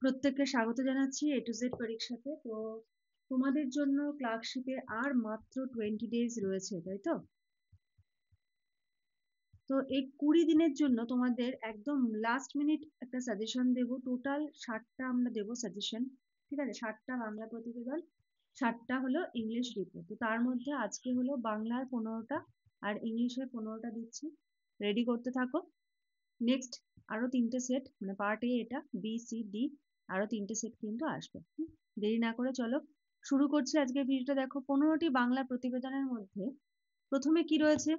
প্রত্যেককে স্বাগত জানাচ্ছি A to Z পরীক্ষাতে। তো তোমাদের জন্য ক্লার্কশিপে আর মাত্র 20 days রয়েছে, তাই তো? তো এই 20 দিনের জন্য তোমাদের একদম লাস্ট মিনিট একটা সাজেশন দেবো। টোটাল 60টা আমরা দেবো সাজেশন, ঠিক আছে? 60টা বাংলা প্রতিবেদন, 60টা হলো ইংলিশ রিপোর্ট। তো তার মধ্যে আজকে হলো বাংলার 15টা আর ইংলিশের 15টা দিচ্ছি। রেডি করতে থাকো। নেক্সট আরো 3টে সেট, মানে পার্ট এ এটা, বি সি ডি, আরো 3টে সেট কিন্তু আসবে। দেরি না করে চলো শুরু করছি আজকের ভিডিওটা। দেখো 15টি বাংলা প্রতিবেদনের মধ্যে প্রথমে কি রয়েছে?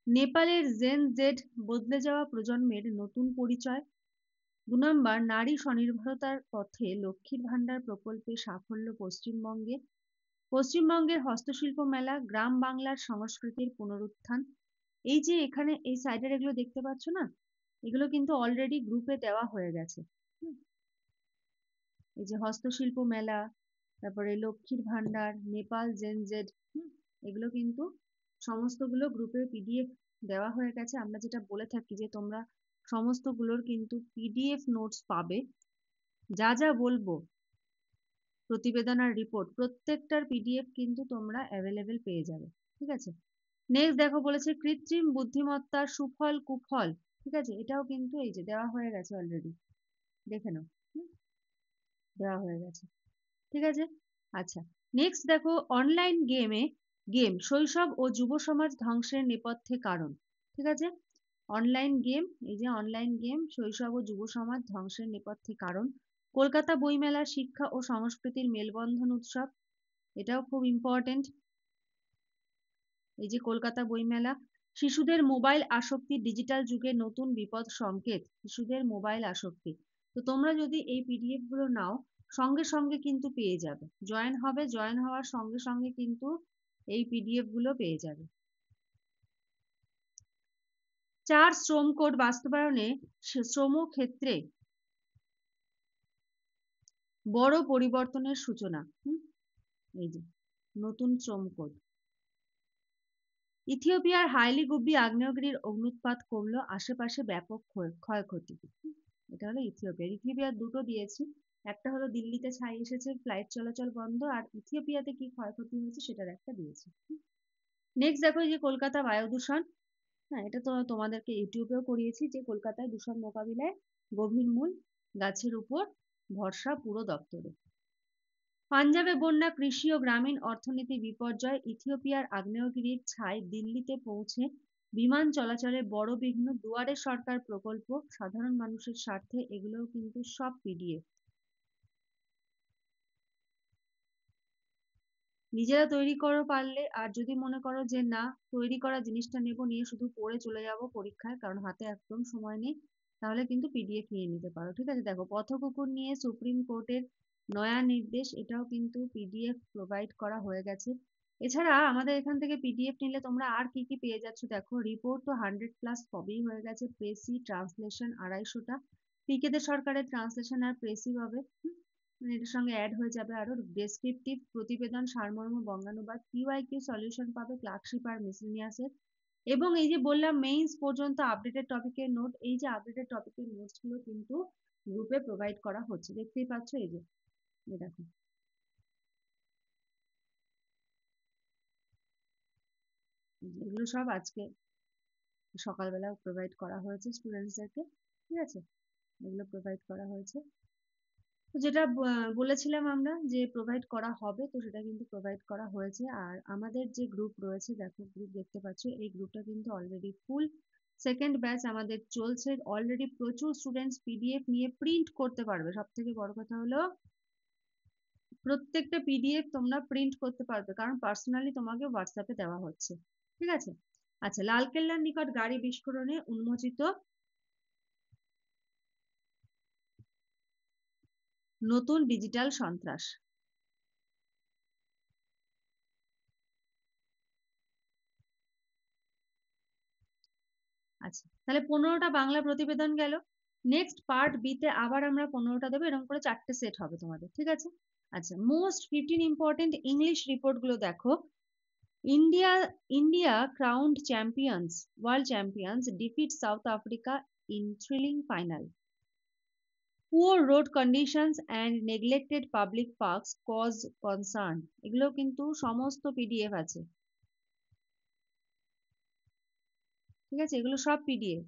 নেপালের জেন জেড বদলে যাওয়া প্রজন্মের নতুন পরিচয়। 2 নম্বর, নারী স্বনির্ভরতার পথে লক্ষ্মীর ভান্ডার প্রকল্পে সাফল্য পশ্চিমবঙ্গে। পশ্চিমবঙ্গের হস্তশিল্প মেলা, গ্রাম বাংলার সংস্কৃতির পুনরুত্থান। এই যে এখানে এই সাইডের এগুলো দেখতে পাচ্ছ না, এগুলো কিন্তু অলরেডি গ্রুপে দেওয়া হয়ে গেছে। এই যে হস্তশিল্প মেলা, তারপরে লক্ষ্মীর ভান্ডার, নেপাল জেন জেড, এগুলো কিন্তু সমস্তগুলো গ্রুপে পিডিএফ দেওয়া হয়ে গেছে। আমরা যেটা বলে থাকি যে তোমরা সমস্তগুলোর কিন্তু পিডিএফ নোটস পাবে। যা যা বলবো প্রতিবেদন আর রিপোর্ট প্রত্যেকটার পিডিএফ কিন্তু তোমরা অ্যাভেলেবেল পেয়ে যাবে, ঠিক আছে? নেক্সট দেখো বলেছে কৃত্রিম বুদ্ধিমত্তার সুফল কুফল, ঠিক আছে? এটাও কিন্তু এই যে দেওয়া হয়ে গেছে অলরেডি, দেখে নাও। দেওয়া হয়ে গেছে, ঠিক আছে? আচ্ছা, নেক্সট দেখো অনলাইন গেম শৈশব ও যুব সমাজ ধ্বংসের নেপথ্যে কারণ, ঠিক আছে? অনলাইন গেম, এই যে অনলাইন গেম শৈশব ও যুব সমাজ ধ্বংসের নেপথ্যে কারণ। কলকাতা বইমেলা শিক্ষা ও সংস্কৃতির মেলবন্ধন উৎসব, এটাও খুব ইম্পর্টেন্ট। এই যে কলকাতা বইমেলা, শিশুদের মোবাইল আসক্তি ডিজিটাল যুগের নতুন বিপদ সংকেত। শিশুদের মোবাইল আসক্তি, তো তোমরা যদি এই পিডিএফ গুলো নাও সঙ্গে সঙ্গে কিন্তু পেয়ে যাবে। জয়েন হবে, জয়েন হওয়ার সঙ্গে সঙ্গে কিন্তু এই পিডিএফ গুলো পেয়ে যাবে। 4 শ্রম কোড বাস্তবায়নে শ্রম ক্ষেত্রে বড় পরিবর্তনের সূচনা। এই যে নতুন শ্রম কোড। ইথিওপিয়ার হাইলি গুব্বি আগ্নেয়গিরির অগ্নুৎপাত কমলো, আশেপাশে ব্যাপক ক্ষয়ক্ষতি। এটা হলো ইথিওপিয়ার। ইথিওপিয়ার দুটো দিয়েছি, একটা হলো দিল্লিতে ছাই এসেছে, ফ্লাইট চলাচল বন্ধ, আর ইথিওপিয়াতে কি ক্ষয়ক্ষতি হয়েছে সেটার একটা দিয়েছি। নেক্সট দেখো এই যে কলকাতা বায়ু দূষণ। হ্যাঁ, এটা তো তোমাদেরকে ইউটিউবেও করিয়েছি যে কলকাতায় দূষণ মোকাবিলায় গভীর মূল গাছের উপর ভরসা পুরো দপ্তরে। পাঞ্জাবে বন্যা, কৃষি ও গ্রামীণ অর্থনীতি বিপর্যয়, ইথিওপিয়ার আগ্নেয়গিরির ছাই দিল্লিতে পৌঁছে বিমান চলাচলে বড় বিঘ্ন, দুয়ারে সরকার প্রকল্প সাধারণ মানুষের স্বার্থে, এগুলোও কিন্তু সব পিডিএফ। নিজেরা তৈরি করো পারলে, আর যদি মনে করো যে না তৈরি করা জিনিসটা নেবো, নিয়ে শুধু পড়ে চলে যাব পরীক্ষায়, কারণ হাতে একদম সময় নেই, তাহলে কিন্তু পিডিএফ নিয়ে নিতে পারো, ঠিক আছে? দেখো পথকুকুর নিয়ে সুপ্রিম কোর্টের নয়া নির্দেশ, এটাও কিন্তু পিডিএফ প্রোভাইড করা হয়ে গেছে। এছাড়া আমাদের এখান থেকে পিডিএফ নিলে তোমরা আর কি কি পেয়ে যাচ্ছ দেখো। রিপোর্ট তো 100+ কবেই হয়ে গেছে, প্রেসি ট্রান্সলেশন 250টা, পিকে দে সরকারের ট্রান্সলেশন আর প্রেসি হবে, মানে এটার সঙ্গে অ্যাড হয়ে যাবে আরো ডেসক্রিপটিভ প্রতিবেদন, সারমর্ম বঙ্গানুবাদ, কিউআইকিউ সলিউশন পাবে ক্লার্কশিপ আর মিসেলিনিয়াসের। এবং এই যে বললাম মেইনস পর্যন্ত আপডেটেড টপিকের নোট, এই যে আপডেটেড টপিকের নোটস গুলো কিন্তু গ্রুপে প্রোভাইড করা হচ্ছে, দেখতেই পাচ্ছ। এই যে দেখো, এগুলো সব আজকে সকালবেলা প্রোভাইড করা হয়েছে স্টুডেন্টসদেরকে, ঠিক আছে? এগুলো প্রোভাইড করা হয়েছে। তো যেটা বলেছিলাম আমরা যে প্রোভাইড করা হবে, তো সেটা কিন্তু প্রোভাইড করা হয়েছে। আর আমাদের যে গ্রুপ রয়েছে, দেখো গ্রুপ দেখতে পাচ্ছ, এই গ্রুপটা কিন্তু অলরেডি ফুল। সেকেন্ড ব্যাচ আমাদের চলছে অলরেডি। প্রচুর স্টুডেন্টস পিডিএফ নিয়ে প্রিন্ট করতে পারবে। সব থেকে বড় কথা হলো প্রত্যেকটা পিডিএফ তোমরা প্রিন্ট করতে পারবে, কারণ পার্সোনালি তোমাকে হোয়াটসঅ্যাপে দেওয়া হচ্ছে, ঠিক আছে? আচ্ছা, লালকেল্লার নিকট গাড়ি বিস্ফোরণে উন্মোচিত নতুন ডিজিটাল সন্ত্রাস। আচ্ছা, তাহলে 15টা বাংলা প্রতিবেদন গেল। নেক্সট পার্ট বি তে আবার আমরা 15টা দেবো, এরকম করে 4টে সেট হবে তোমাদের, ঠিক আছে? আচ্ছা, মোস্ট 15 ইম্পর্টেন্ট ইংলিশ রিপোর্ট গুলো দেখো। India India crowned champions, world champions defeat South Africa in thrilling final. Poor road conditions and neglected public parks cause concern, এগুলো কিন্তু সমস্ত পিডিএফ আছে, ঠিক আছে, এগুলো সব পিডিএফ।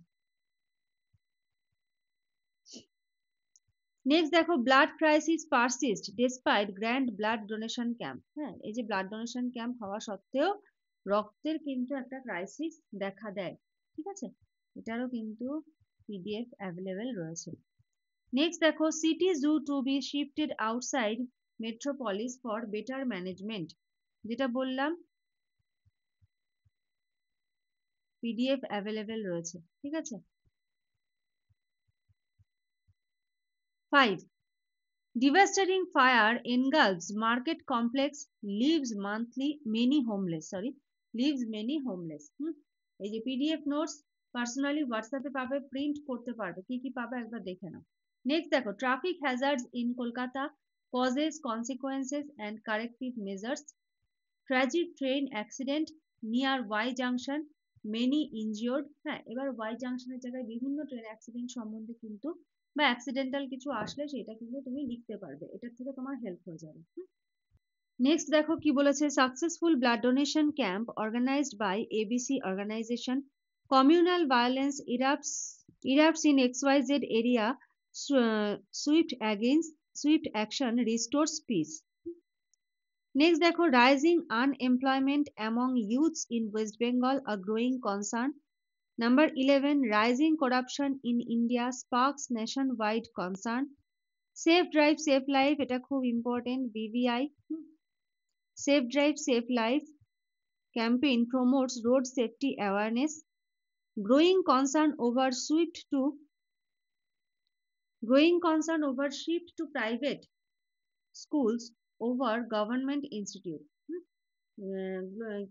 নেক্সট দেখো, blood crisis persist despite grand blood donation camp. হ্যাঁ, এই যে ব্লাড ডোনেশন ক্যাম্প হওয়া সত্ত্বেও রক্তের কিন্তু একটা ক্রাইসিস দেখা দেয়, ঠিক আছে, এটারও কিন্তু পিডিএফ অ্যাভেলেবেল রয়েছে। নেক্সট দেখো, city zoo to be shifted outside metropolis for better management, যেটা বললাম পিডিএফ অ্যাভেলেবেল রয়েছে, ঠিক আছে। 5. Devastating fire engulfs market complex, leaves many homeless. এই যে পিডিএফ নোটস পার্সোনালি হোয়াটসঅ্যাপে পাবে, প্রিন্ট করতে পারবে, কি কি পাবে একবার দেখে নাও। নেক্সট দেখো, traffic hazards in Kolkata, causes, consequences and corrective measures. Tragic train accident near Y junction, many injured. হ্যাঁ, এবার ওয়াই জাংশনের জায়গায় বিভিন্ন ট্রেন অ্যাক্সিডেন্ট সম্বন্ধে কিন্তু বা অ্যাক্সিডেন্টাল কিছু আসলে সেটা কিন্তু তুমি লিখতে পারবে, এটার থেকে তোমার হেল্প হয়ে যাবে। নেক্সট দেখো কি বলেছে, successful blood donation camp organised by ABC organisation, communal violence erupts in XYZ area, swift action restores peace. Next দেখো, rising unemployment among youths in West Bengal a growing concern. Number 11, rising corruption in India sparks nationwide concern. Safe drive, safe life, এটা খুব important, BVI. Safe drive, safe life campaign promotes road safety awareness. Growing concern over shift to private schools over government institute.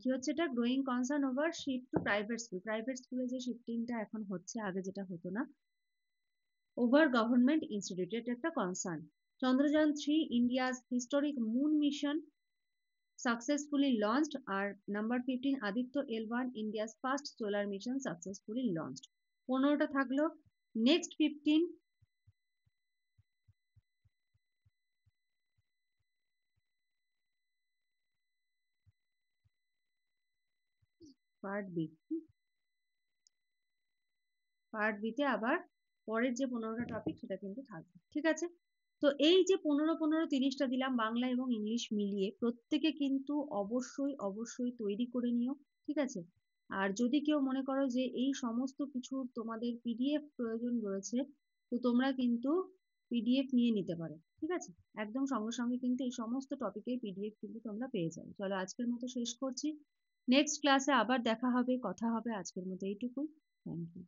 কি হচ্ছে এটা, growing concern over shift to private স্কুলে যে শিফটিংটা এখন হচ্ছে, আগে যেটা হতো না, ওভার গভর্নমেন্ট ইনস্টিটিউট, এটা একটা concern. Chandrayaan 3 India's historic moon mission successfully launched. আর নাম্বার 15, Aditya L1 India's first solar mission successfully launched. 15টা থাকলো। Next 15, part B. পার্ট বিতে আবার পরের যে 15টা টপিক সেটা কিন্তু থাকবে, ঠিক আছে। তো এই যে 15-15-30টা দিলাম বাংলা এবং ইংলিশ মিলিয়ে, প্রত্যেকে কিন্তু অবশ্যই অবশ্যই তৈরি করে নিও, ঠিক আছে। আর যদি কেউ মনে করো যে এই সমস্ত কিছু তোমাদের পিডিএফ প্রয়োজন রয়েছে, তো তোমরা কিন্তু পিডিএফ নিয়ে নিতে পারো, ঠিক আছে। একদম সঙ্গে সঙ্গে কিন্তু এই সমস্ত টপিকের পিডিএফ কিন্তু তোমরা পেয়ে যাবে। চলো আজকের মতো শেষ করছি, নেক্সট ক্লাসে আবার দেখা হবে, কথা হবে, আজকের মতো এইটুকুই। Thank you.